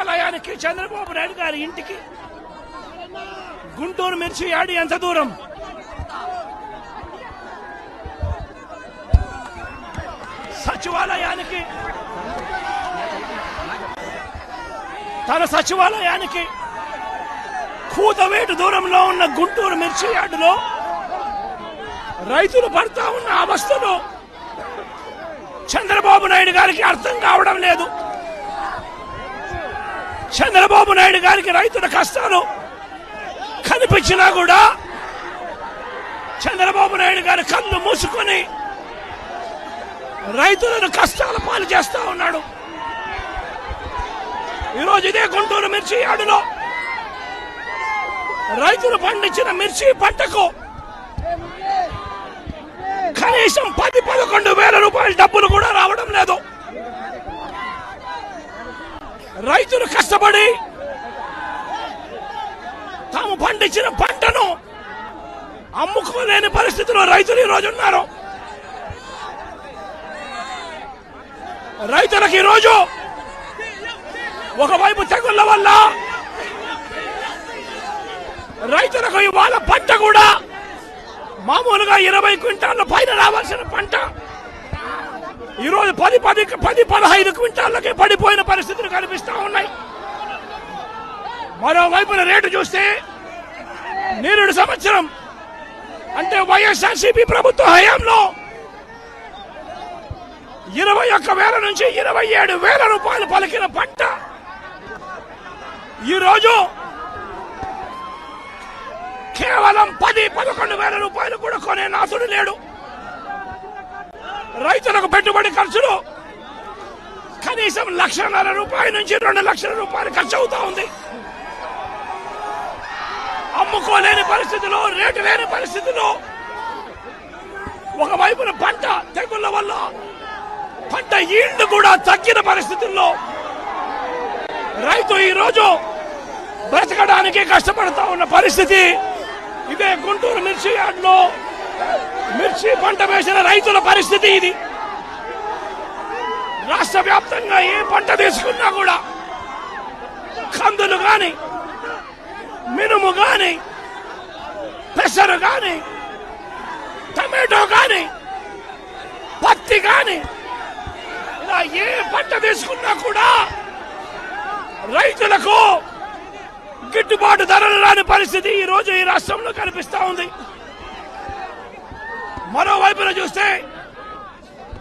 ఆలయానికి చంద్రబాబు నాయుడు గారి ఇంటికి గుంటూరు మిర్చి యాడి ఎంత దూరం? సచివాలయానికి తన సచివాలయానికి కూతవేటు దూరంలో ఉన్న గుంటూరు మిర్చి యార్డులో రైతులు పడతా ఉన్న అవస్థలు చంద్రబాబు నాయుడు గారికి అర్థం కావడం లేదు. చంద్రబాబు నాయుడు గారికి రైతుల కష్టాలు కనిపించినా కూడా చంద్రబాబు నాయుడు గారి కళ్ళు మూసుకొని రైతులను కష్టాల పాలు చేస్తా ఉన్నాడు. ఈరోజు ఇదే గుంటూరు మిర్చి యార్డులో రైతులు పండించిన మిర్చి పంటకు కనీసం 10-11 వేల రూపాయల డబ్బులు కూడా రావడం లేదు. రైతులు కష్టపడి తాము పండించిన పంటను అమ్ముకోలేని పరిస్థితిలో రైతులు ఈరోజు ఉన్నారు. రైతులకు ఈరోజు ఒకవైపు తెగుళ్ల వల్ల రైతులకు ఇవాళ పంట కూడా మామూలుగా 20 క్వింటాళ్ల పైన రావాల్సిన పంట ఈరోజు 10-15 క్వింటాళ్ళకి పడిపోయిన పరిస్థితులు కనిపిస్తా ఉన్నాయి. మరోవైపున రేటు చూస్తే నిరుడు సంవత్సరం అంటే వైఎస్ఆర్సీపీ ప్రభుత్వ హయాంలో 21,000 నుంచి 27,000 రూపాయలు పలికిన పంట ఈరోజు కేవలం 10-11 వేల రూపాయలు కూడా కొనే నాథుడు లేడు. రైతులకు పెట్టుబడి ఖర్చులు కనీసం 1,50,000 రూపాయల నుంచి 2 లక్షల రూపాయలు ఖర్చు అవుతా ఉంది. అమ్ముకోలేని పరిస్థితిలో, రేటు లేని పరిస్థితిలో, ఒకవైపున పంట తెగుళ్ల వల్ల పంట ఈల్డ్ కూడా తగ్గిన పరిస్థితుల్లో రైతు ఈరోజు బ్రతకడానికి కష్టపడతా ఉన్న పరిస్థితి. ఇదే గుంటూరు మిర్చి యార్డులో మిర్చి పంట వేసిన రైతుల పరిస్థితి ఇది. రాష్ట్ర వ్యాప్తంగా ఏ పంట తీసుకున్నా కూడా కందులు గాని, మినుము గాని, పెసరు గాని, టమాటో గాని, పత్తి గాని, ఇలా ఏ పంట తీసుకున్నా కూడా రైతులకు గిట్టుబాటు ధరలు రాని పరిస్థితి ఈ రోజు ఈ రాష్ట్రంలో కనిపిస్తా ఉంది. మరోవైపున చూస్తే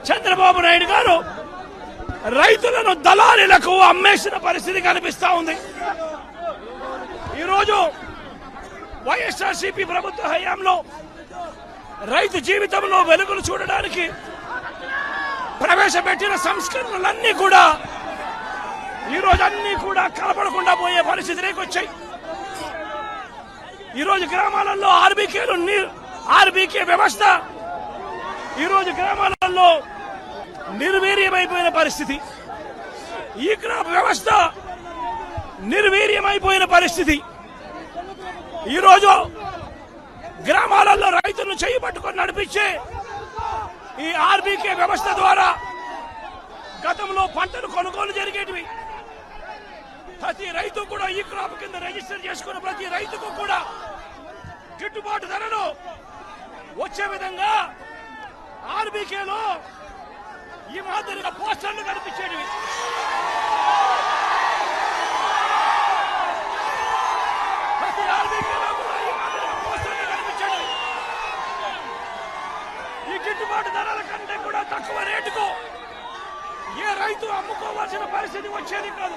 చంద్రబాబు నాయుడు గారు రైతులను దళారీలకు అమ్మేసిన పరిస్థితి కనిపిస్తా ఉంది. ఈరోజు వైఎస్ఆర్సీపీ ప్రభుత్వ హయాంలో రైతు జీవితంలో వెలుగులు చూడడానికి ప్రవేశపెట్టిన సంస్కరణలన్నీ కూడా ఈరోజు అన్ని కూడా కలపడకుండా పోయే పరిస్థితిలోకి వచ్చాయి. ఈరోజు గ్రామాలలో ఆర్బీకే వ్యవస్థ ఈరోజు గ్రామాలలో నిర్వీర్యమైపోయిన పరిస్థితి. ఈ క్రాప్ వ్యవస్థ నిర్వీర్యమైపోయిన పరిస్థితి. ఈరోజు గ్రామాలలో రైతులను చేయబట్టుకొని నడిపించే ఈ ఆర్బీకే వ్యవస్థ ద్వారా గతంలో పంటలు కొనుగోలు జరిగేటివి. ప్రతి రైతు కూడా ఈ క్రాప్ కింద రిజిస్టర్ చేసుకున్న ప్రతి రైతుకు కూడా గిట్టుబాటు ధరలు వచ్చే విధంగా ఆర్బీకేలో ఈ మాదిరిగా పోస్టర్లు కనిపించేటివి. ప్రతి ఆర్బీకేలో కూడా ఈ మాదిరిగా పోస్టర్లు కనిపించేటివి. ఈ గిట్టుబాటు ధరల కంటే కూడా తక్కువ రేటుకు ఏ రైతు అమ్ముకోవాల్సిన పరిస్థితి వచ్చేది కాదు.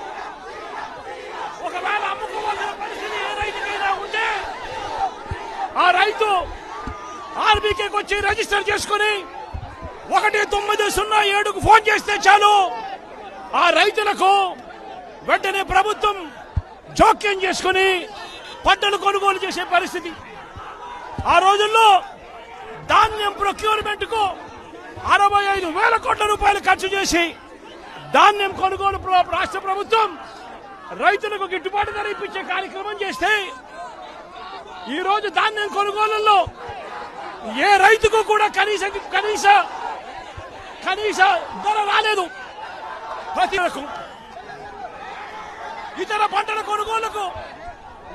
ఒకవేళ అమ్ముకోవాల్సిన పరిస్థితి ఏ రైతుకైనా ఉంటే ఆ రైతు ఆర్బీకేకి వచ్చి రిజిస్టర్ చేసుకుని 1907కు ఫోన్ చేస్తే చాలు, ఆ రైతులకు వెంటనే ప్రభుత్వం జోక్యం చేసుకుని పంటలు కొనుగోలు చేసే పరిస్థితి. ఆ రోజుల్లో ధాన్యం ప్రొక్యూర్మెంట్ కు 65,000 కోట్ల రూపాయలు ఖర్చు చేసి ధాన్యం కొనుగోలు రాష్ట్ర ప్రభుత్వం రైతులకు గిట్టుబాటు ధర ఇప్పించే కార్యక్రమం చేస్తే ఈ రోజు ధాన్యం కొనుగోలులో ఏ రైతుకు కూడా కనీస ధర రాలేదు. ప్రతి ఇతర పంటల కొనుగోలుకు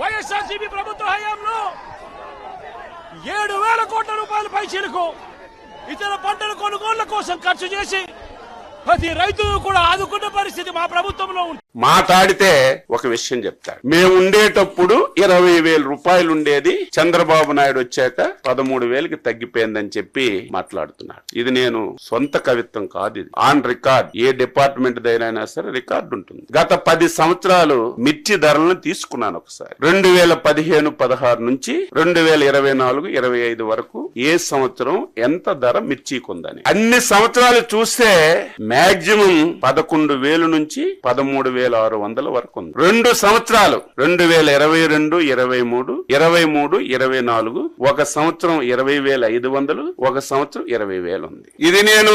వైఎస్ఆర్సీపీ ప్రభుత్వ హయాంలో 7,000 కోట్ల రూపాయల పైచీలకు ఇతర పంటల కొనుగోళ్ల కోసం ఖర్చు చేసి ప్రతి రైతును కూడా ఆదుకున్న పరిస్థితి మా ప్రభుత్వంలో ఉంది. మాట్లాడితే ఒక విషయం చెప్తాడు. మేము ఉండేటప్పుడు 20,000 రూపాయలు ఉండేది, చంద్రబాబు నాయుడు వచ్చాక 13,000కి తగ్గిపోయిందని చెప్పి మాట్లాడుతున్నాడు. ఇది నేను సొంత కవిత్వం కాదు, ఇది ఆన్ రికార్డ్. ఏ డిపార్ట్మెంట్ దగ్గరైనా సరే రికార్డు ఉంటుంది. గత 10 సంవత్సరాలు మిర్చి ధరలను తీసుకున్నాను ఒకసారి. 2015-16 నుంచి 2024-25 వరకు ఏ సంవత్సరం ఎంత ధర మిర్చికి ఉందని అన్ని సంవత్సరాలు చూస్తే మాక్సిమం 11,000 నుంచి 13,600 వరకు ఉంది. 2 సంవత్సరాలు 2022-23, 23-24 ఒక సంవత్సరం 20,500, ఒక సంవత్సరం 20,000 ఉంది. ఇది నేను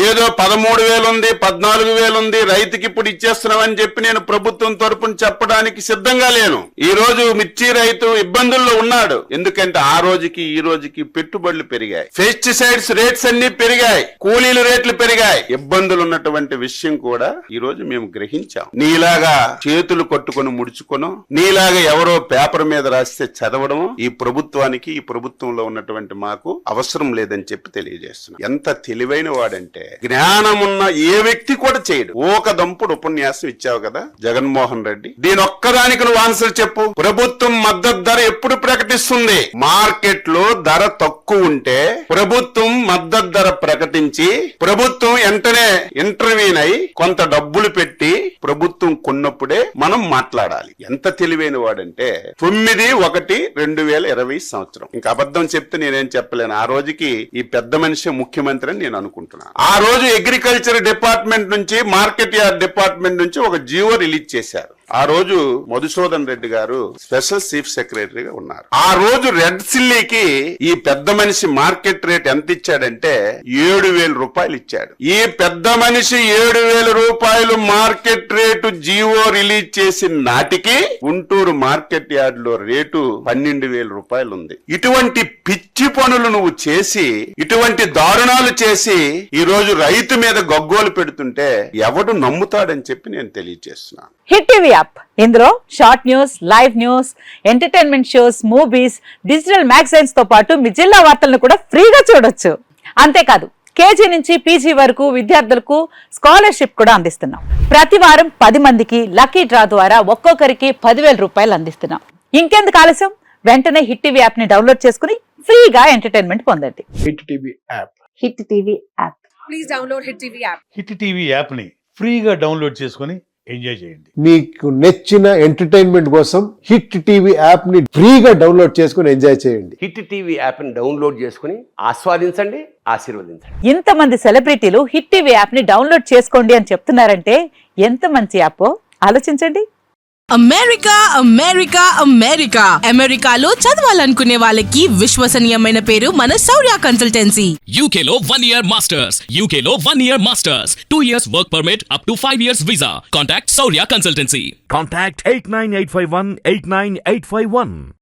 ఏదో 13,000 ఉంది, 14,000 ఉంది, రైతుకి ఇప్పుడు ఇచ్చేస్తున్నామని చెప్పి నేను ప్రభుత్వం తరపున చెప్పడానికి సిద్ధంగా లేను. ఈ రోజు మిర్చి రైతు ఇబ్బందుల్లో ఉన్నాడు. ఎందుకంటే ఆ రోజుకి ఈ రోజుకి పెట్టుబడులు పెరిగాయి, పెస్టిసైడ్స్ రేట్స్ అన్ని పెరిగాయి, కూలీల రేట్లు పెరిగాయి. ఇబ్బందులు ఉన్నటువంటి విషయం కూడా ఈ రోజు మేము గ్రహించాం. నీలాగా చేతులు కొట్టుకొని ముడుచుకోను, నీలాగా ఎవరో పేపర్ మీద రాస్తే చదవడం ఈ ప్రభుత్వానికి, ఈ ప్రభుత్వంలో ఉన్నటువంటి మాకు అవసరం లేదని చెప్పి తెలియజేస్తున్నాం. ఎంత తెలివైన వాడంటే జ్ఞానమున్న ఏ వ్యక్తి కూడా చేయడు. ఒక దంపుడు ఉపన్యాసం ఇచ్చావు కదా జగన్మోహన్ రెడ్డి, దీని ఒక్కదానికి నువ్వు ఆన్సర్ చెప్పు. ప్రభుత్వం మద్దతు ధర ఎప్పుడు ప్రకటిస్తుంది? మార్కెట్ లో ధర తక్కువ ఉంటే ప్రభుత్వం మద్దతు ధర ప్రకటించి ప్రభుత్వం వెంటనే ఇంటర్వ్యూన్ అయి కొంత డబ్బులు పెట్టి ప్రభుత్వం కొన్నప్పుడే మనం మాట్లాడాలి. ఎంత తెలివైన వాడంటే 9/1/2020 సంవత్సరం. ఇంకా అబద్ధం చెప్తే నేనేం చెప్పలేను. ఆ రోజుకి ఈ పెద్ద మనిషి ముఖ్యమంత్రి అని నేను అనుకుంటున్నాను. ఆ రోజు అగ్రికల్చర్ డిపార్ట్మెంట్ నుంచి, మార్కెట్ యార్డ్ డిపార్ట్మెంట్ నుంచి ఒక జీవో రిలీజ్ చేశారు. ఆ రోజు మధుసూదన్ రెడ్డి గారు స్పెషల్ చీఫ్ సెక్రటరీగా ఉన్నారు. ఆ రోజు రెడ్ సిల్లీకి ఈ పెద్ద మనిషి మార్కెట్ రేట్ ఎంత ఇచ్చాడంటే 7,000 రూపాయలు ఇచ్చాడు. ఈ పెద్ద మనిషి 7,000 రూపాయలు మార్కెట్ రేటు జీవో రిలీజ్ చేసిన నాటికి గుంటూరు మార్కెట్ యార్డ్ లో రేటు 12,000 రూపాయలు ఉంది. ఇటువంటి పిచ్చి పనులు నువ్వు చేసి, ఇటువంటి దారుణాలు చేసి ఈ రోజు రైతు మీద గగ్గోలు పెడుతుంటే ఎవడు నమ్ముతాడని చెప్పి నేను తెలియజేస్తున్నాను. హిట్ టీవీ యాప్, ఇందులో short news, live news, entertainment shows, movies, digital magazines తో పాటు మీ జిల్లా వార్తలను కూడా ఫ్రీగా చూడొచ్చు. అంతేకాదు కేజీ నుంచి పీజీ వరకు విద్యార్థులకు స్కాలర్షిప్ కూడా అందిస్తున్నాం. ప్రతి వారం 10 మందికి లక్కీ డ్రా ద్వారా ఒక్కొక్కరికి 10,000 రూపాయలు అందిస్తున్నాం. ఇంకెందుకు ఆలస్యం, వెంటనే హిట్ టీవీ యాప్ ని డౌన్లోడ్ చేసుకుని ఫ్రీగా ఎంటర్టైన్మెంట్ పొందండి. Hit TV app. Hit TV app. Please download hit TV app. Hit TV app ని ఫ్రీగా డౌన్లోడ్ చేసుకొని ఎంజాయ్ చేయండి. మీకు నచ్చిన ఎంటర్టైన్మెంట్ కోసం హిట్ టీవీ యాప్ ని ఫ్రీగా డౌన్లోడ్ చేసుకుని ఎంజాయ్ చేయండి. హిట్ టీవీ యాప్ ని డౌన్లోడ్ చేసుకుని ఆస్వాదించండి, ఆశీర్వదించండి. ఇంతమంది సెలబ్రిటీలు హిట్ టీవీ యాప్ ని డౌన్లోడ్ చేసుకోండి అని చెప్తున్నారంటే ఎంత మంచి యాప్ ఆలోచించండి. అమెరికా అమెరికా అమెరికా అమెరికాలో చదవాలనుకునే వాళ్ళకి విశ్వసనీయమైన పేరు మన శౌర్య కన్సల్టెన్సీ. UK లో 1 year masters. UK లో 1 year masters. 2 years work permit up to 5 years visa. Contact Saurya Consultancy. Contact 89851 89851.